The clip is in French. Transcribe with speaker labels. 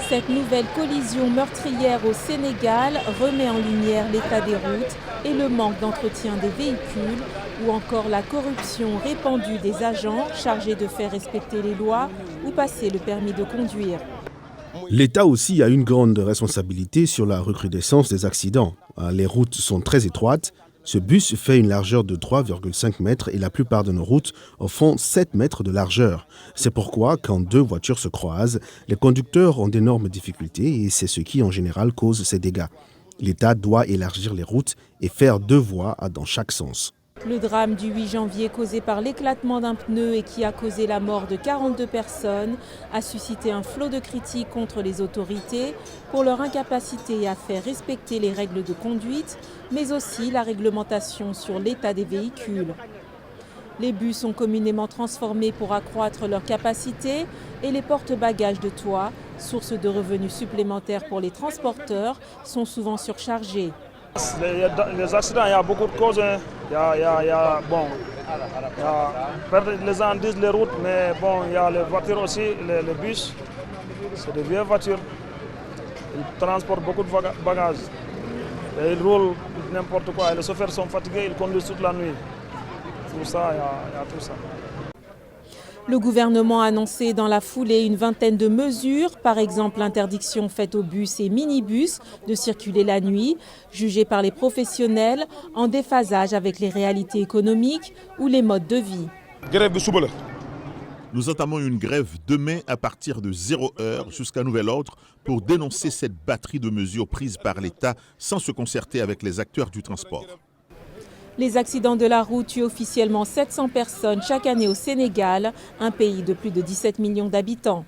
Speaker 1: Cette nouvelle collision meurtrière au Sénégal remet en lumière l'état des routes et le manque d'entretien des véhicules ou encore la corruption répandue des agents chargés de faire respecter les lois ou passer le permis de conduire.
Speaker 2: L'État aussi a une grande responsabilité sur la recrudescence des accidents. Les routes sont très étroites. Ce bus fait une largeur de 3,5 mètres et la plupart de nos routes font 7 mètres de largeur. C'est pourquoi, quand deux voitures se croisent, les conducteurs ont d'énormes difficultés et c'est ce qui, en général, cause ces dégâts. L'État doit élargir les routes et faire 2 voies dans chaque sens.
Speaker 1: Le drame du 8 janvier causé par l'éclatement d'un pneu et qui a causé la mort de 42 personnes a suscité un flot de critiques contre les autorités pour leur incapacité à faire respecter les règles de conduite, mais aussi la réglementation sur l'état des véhicules. Les bus sont communément transformés pour accroître leur capacité et les porte-bagages de toit, source de revenus supplémentaires pour les transporteurs, sont souvent surchargés.
Speaker 3: Les accidents, il y a beaucoup de causes. Les gens disent les routes, mais bon, il y a les voitures aussi, les bus. C'est des vieilles voitures. Ils transportent beaucoup de bagages. Et ils roulent n'importe quoi. Et les chauffeurs sont fatigués, ils conduisent toute la nuit. Tout ça, il y a tout ça.
Speaker 1: Le gouvernement a annoncé dans la foulée une vingtaine de mesures, par exemple l'interdiction faite aux bus et minibus de circuler la nuit, jugée par les professionnels en déphasage avec les réalités économiques ou les modes de vie.
Speaker 4: Nous entamons une grève demain à partir de 0h jusqu'à nouvel ordre pour dénoncer cette batterie de mesures prises par l'État sans se concerter avec les acteurs du transport.
Speaker 1: Les accidents de la route tuent officiellement 700 personnes chaque année au Sénégal, un pays de plus de 17 millions d'habitants.